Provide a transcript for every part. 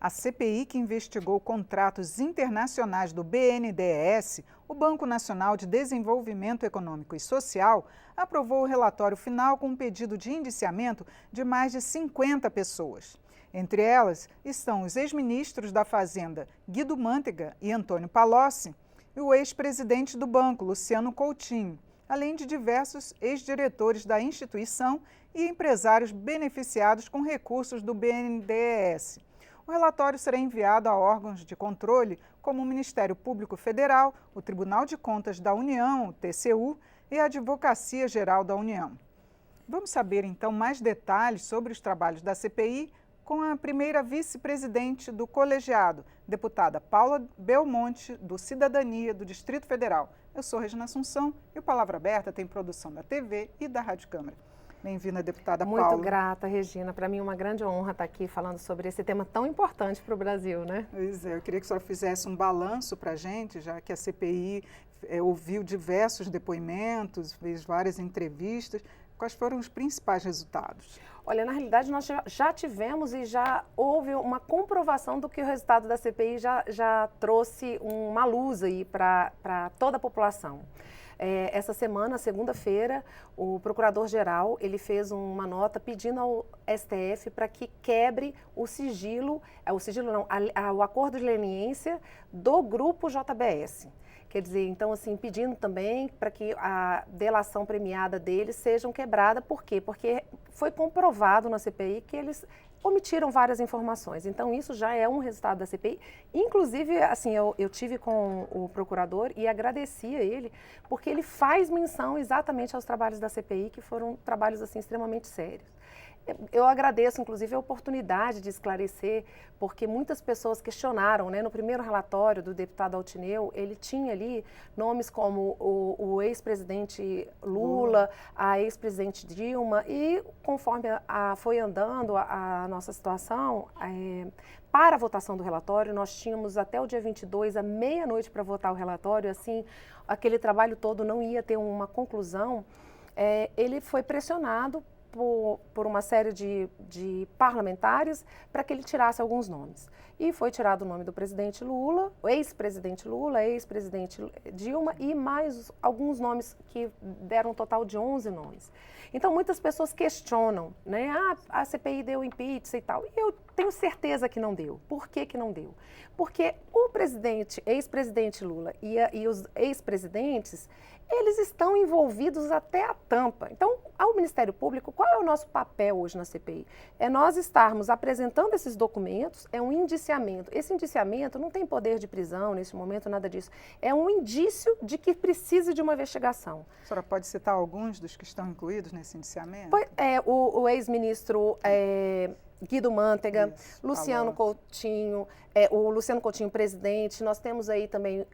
A CPI que investigou contratos internacionais do BNDES, o Banco Nacional de Desenvolvimento Econômico e Social, aprovou o relatório final com um pedido de indiciamento de mais de 50 pessoas. Entre elas estão os ex-ministros da Fazenda Guido Mantega e Antônio Palocci e o ex-presidente do banco, Luciano Coutinho, além de diversos ex-diretores da instituição e empresários beneficiados com recursos do BNDES. O relatório será enviado a órgãos de controle como o Ministério Público Federal, o Tribunal de Contas da União, o TCU, e a Advocacia Geral da União. Vamos saber então mais detalhes sobre os trabalhos da CPI com a primeira vice-presidente do colegiado, deputada Paula Belmonte, do Cidadania do Distrito Federal. Eu sou Regina Assunção e o Palavra Aberta tem produção da TV e da Rádio Câmara. Bem-vinda, deputada Paula. Muito grata, Regina. Para mim é uma grande honra estar aqui falando sobre esse tema tão importante para o Brasil, né? Pois é, eu queria que a senhora fizesse um balanço para a gente, já que a CPI ouviu diversos depoimentos, fez várias entrevistas. Quais foram os principais resultados? Olha, na realidade nós já tivemos e já houve uma comprovação do que o resultado da CPI já trouxe uma luz aí para toda a população. Essa semana, segunda-feira, o Procurador-Geral ele fez uma nota pedindo ao STF para que quebre o sigilo, o acordo de leniência do grupo JBS. Quer dizer, então, assim, pedindo também para que a delação premiada deles seja quebrada. Por quê? Porque foi comprovado na CPI que eles omitiram várias informações. Então, isso já é um resultado da CPI. Inclusive, assim, eu tive com o procurador e agradeci a ele, porque ele faz menção exatamente aos trabalhos da CPI, que foram trabalhos, assim, extremamente sérios. Eu agradeço, inclusive, a oportunidade de esclarecer, porque muitas pessoas questionaram, né? No primeiro relatório do deputado Altineu, ele tinha ali nomes como o ex-presidente Lula, a ex-presidente Dilma, e conforme foi andando a nossa situação, para a votação do relatório, nós tínhamos até o dia 22, à meia-noite, para votar o relatório, assim, aquele trabalho todo não ia ter uma conclusão. Ele foi pressionado por uma série de parlamentares para que ele tirasse alguns nomes. E foi tirado o nome do presidente Lula, o ex-presidente Lula, ex-presidente Dilma e mais alguns nomes que deram um total de 11 nomes. Então, muitas pessoas questionam, né? A CPI deu impeachment e tal. E eu tenho certeza que não deu. Por que que não deu? Porque o ex-presidente Lula e os ex-presidentes, eles estão envolvidos até a tampa. Então, ao Ministério Público, qual é o nosso papel hoje na CPI? É nós estarmos apresentando esses documentos, é um indiciamento. Esse indiciamento não tem poder de prisão nesse momento, nada disso. É um indício de que precisa de uma investigação. A senhora pode citar alguns dos que estão incluídos nesse indiciamento? O ex-ministro Guido Mantega, Luciano Coutinho, o Luciano Coutinho, presidente, nós temos aí também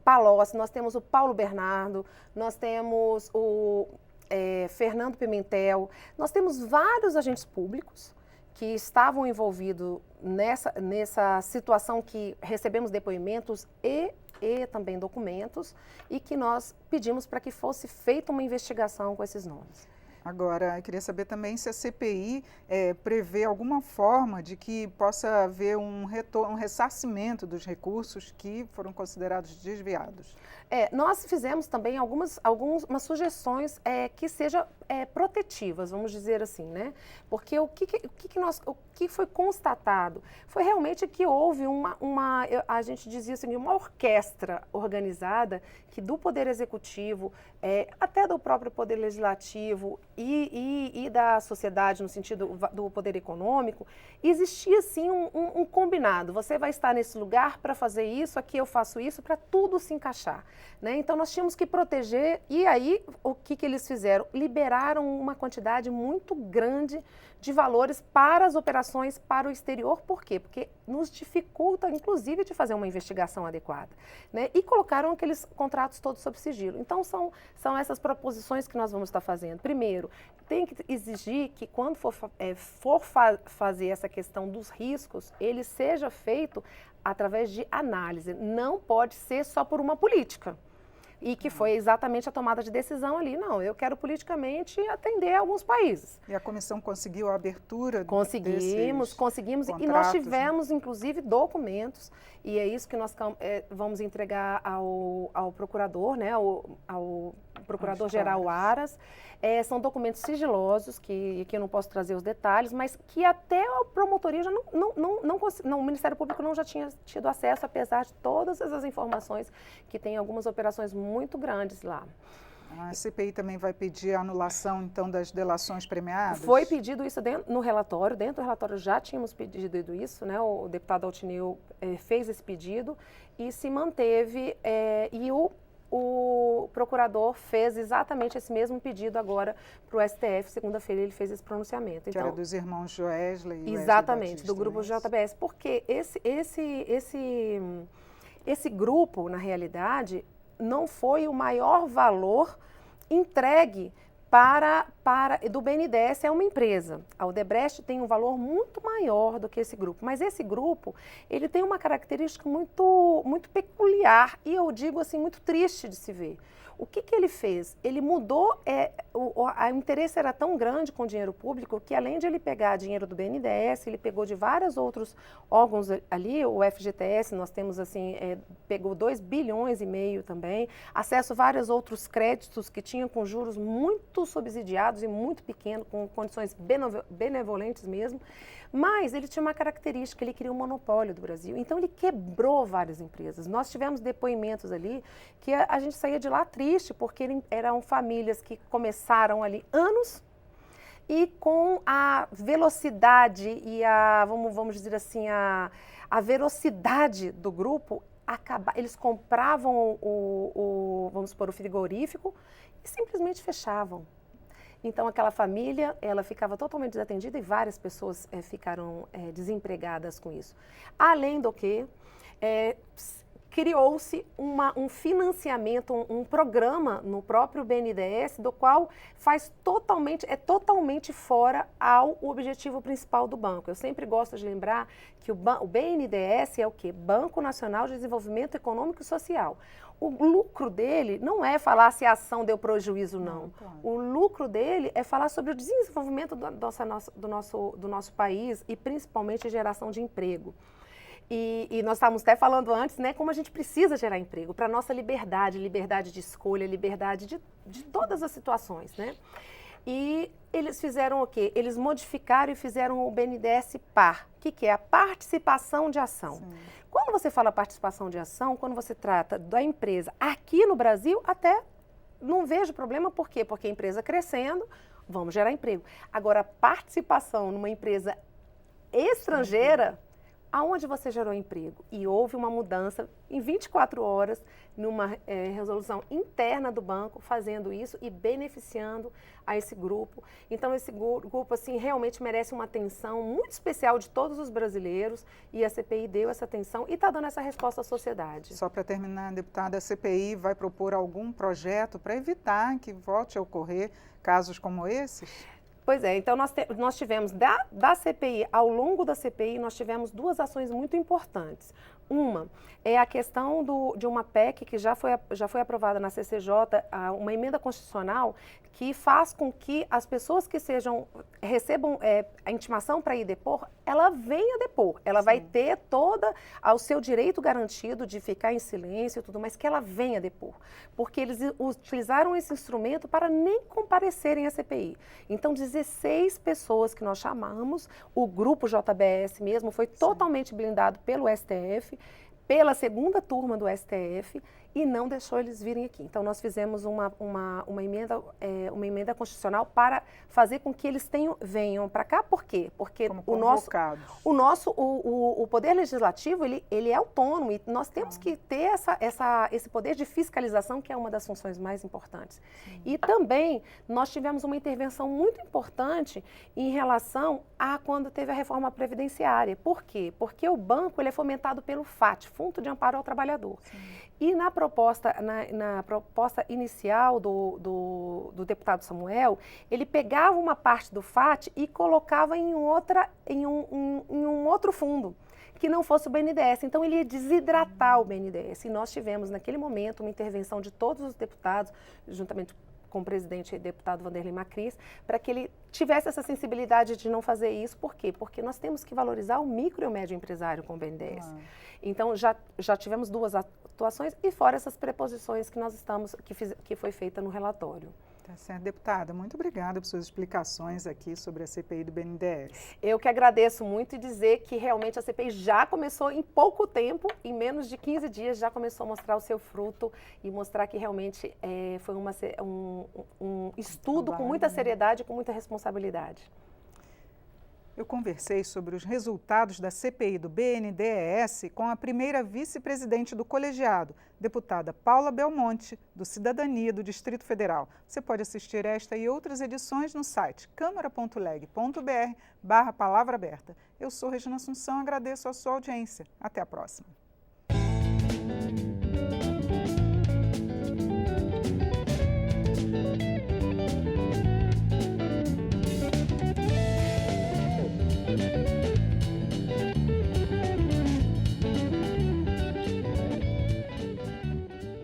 Palocci, nós temos o Paulo Bernardo, nós temos o Fernando Pimentel, nós temos vários agentes públicos que estavam envolvidos nessa situação que recebemos depoimentos e também documentos e que nós pedimos para que fosse feita uma investigação com esses nomes. Agora, eu queria saber também se a CPI prevê alguma forma de que possa haver um ressarcimento dos recursos que foram considerados desviados. Nós fizemos também algumas sugestões que sejam protetivas, vamos dizer assim, né? Porque o que foi constatado foi realmente que houve a gente dizia assim, uma orquestra organizada que do Poder Executivo, até do próprio Poder Legislativo e da sociedade no sentido do Poder Econômico, existia sim um combinado. Você vai estar nesse lugar para fazer isso, aqui eu faço isso, para tudo se encaixar. Né? Então, nós tínhamos que proteger e aí o que eles fizeram? Liberaram uma quantidade muito grande de valores para as operações para o exterior. Por quê? Porque nos dificulta, inclusive, de fazer uma investigação adequada. Né? E colocaram aqueles contratos todos sob sigilo. Então, são essas proposições que nós vamos estar fazendo. Primeiro, tem que exigir que quando for fazer essa questão dos riscos, ele seja feito através de análise. Não pode ser só por uma política. E que foi exatamente a tomada de decisão ali. Não, eu quero politicamente atender alguns países. E a comissão conseguiu a abertura Conseguimos. E nós tivemos, inclusive, documentos, e é isso que nós vamos entregar ao procurador, né, ao Procurador-Geral Aras. São documentos sigilosos, que eu não posso trazer os detalhes, mas que até a promotoria já o Ministério Público não já tinha tido acesso, apesar de todas essas informações, que tem algumas operações muito grandes lá. A CPI também vai pedir a anulação, então, das delações premiadas? Foi pedido isso dentro do relatório já tínhamos pedido isso, né? O deputado Altineu fez esse pedido e se manteve, e o procurador fez exatamente esse mesmo pedido agora para o STF. Segunda-feira ele fez esse pronunciamento. Que era dos irmãos Joesley e exatamente, do grupo JBS. Porque esse grupo, na realidade, não foi o maior valor entregue do BNDES a uma empresa. A Odebrecht tem um valor muito maior do que esse grupo, mas esse grupo, ele tem uma característica muito, muito peculiar e eu digo assim, muito triste de se ver. O que ele fez? Ele mudou, o interesse era tão grande com o dinheiro público que além de ele pegar dinheiro do BNDES, ele pegou de vários outros órgãos ali, o FGTS, nós temos assim, pegou 2,5 bilhões também, acesso a vários outros créditos que tinham com juros muito subsidiados e muito pequenos, com condições benevolentes mesmo, mas ele tinha uma característica, ele queria um monopólio do Brasil, então ele quebrou várias empresas. Nós tivemos depoimentos ali que a gente saía de lá triste, porque eram famílias que começaram ali anos e com a velocidade e vamos dizer assim, a velocidade do grupo, eles compravam vamos supor, o frigorífico e simplesmente fechavam. Então, aquela família, ela ficava totalmente desatendida e várias pessoas ficaram desempregadas com isso. Além do que, criou-se um financiamento, um programa no próprio BNDES, do qual é totalmente fora ao objetivo principal do banco. Eu sempre gosto de lembrar que o BNDES é o quê? Banco Nacional de Desenvolvimento Econômico e Social. O lucro dele não é falar se a ação deu prejuízo, não. O lucro dele é falar sobre o desenvolvimento do nosso país e principalmente a geração de emprego. E nós estávamos até falando antes, né, como a gente precisa gerar emprego para a nossa liberdade de escolha, liberdade de todas as situações, né? E eles fizeram o quê? Eles modificaram e fizeram o BNDES PAR, que é a participação de ação. Sim. Quando você fala participação de ação, quando você trata da empresa aqui no Brasil, até não vejo problema, por quê? Porque a empresa crescendo, vamos gerar emprego. Agora, participação numa empresa estrangeira, aonde você gerou emprego? E houve uma mudança em 24 horas, numa resolução interna do banco, fazendo isso e beneficiando a esse grupo. Então, esse grupo, assim, realmente merece uma atenção muito especial de todos os brasileiros e a CPI deu essa atenção e está dando essa resposta à sociedade. Só para terminar, deputada, a CPI vai propor algum projeto para evitar que volte a ocorrer casos como esses? Pois é, então nós tivemos da CPI, ao longo da CPI, nós tivemos duas ações muito importantes. Uma é a questão de uma PEC que já foi aprovada na CCJ, uma emenda constitucional que faz com que as pessoas que recebam a intimação para ir depor, ela venha depor. Ela Sim. vai ter o seu direito garantido de ficar em silêncio e tudo, mas que ela venha depor. Porque eles utilizaram esse instrumento para nem comparecerem à CPI. Então, 16 pessoas que nós chamamos, o grupo JBS mesmo, foi Sim. totalmente blindado pelo STF, pela segunda turma do STF, e não deixou eles virem aqui. Então, nós fizemos uma emenda constitucional para fazer com que eles venham para cá. Por quê? Porque o Poder Legislativo, ele é autônomo e nós temos que ter esse poder de fiscalização, que é uma das funções mais importantes. Sim. E também, nós tivemos uma intervenção muito importante em relação a quando teve a reforma previdenciária. Por quê? Porque o banco ele é fomentado pelo FAT, Fundo de Amparo ao Trabalhador. Sim. E na proposta inicial do deputado Samuel, ele pegava uma parte do FAT e colocava em um outro fundo, que não fosse o BNDES. Então, ele ia desidratar o BNDES. E nós tivemos, naquele momento, uma intervenção de todos os deputados, juntamente com o presidente e deputado Vanderlei Macris, para que ele tivesse essa sensibilidade de não fazer isso. Por quê? Porque nós temos que valorizar o micro e o médio empresário com o BNDES. Então, já tivemos 2 atuações e fora essas preposições que nós estamos, que foi feita no relatório. Tá certo, deputada. Muito obrigada por suas explicações aqui sobre a CPI do BNDES. Eu que agradeço muito e dizer que realmente a CPI já começou em pouco tempo, em menos de 15 dias, já começou a mostrar o seu fruto e mostrar que realmente foi um estudo com muita seriedade e com muita responsabilidade. Eu conversei sobre os resultados da CPI do BNDES com a primeira vice-presidente do colegiado, deputada Paula Belmonte, do Cidadania do Distrito Federal. Você pode assistir esta e outras edições no site câmara.leg.br/palavra aberta. Eu sou Regina Assunção, agradeço a sua audiência. Até a próxima.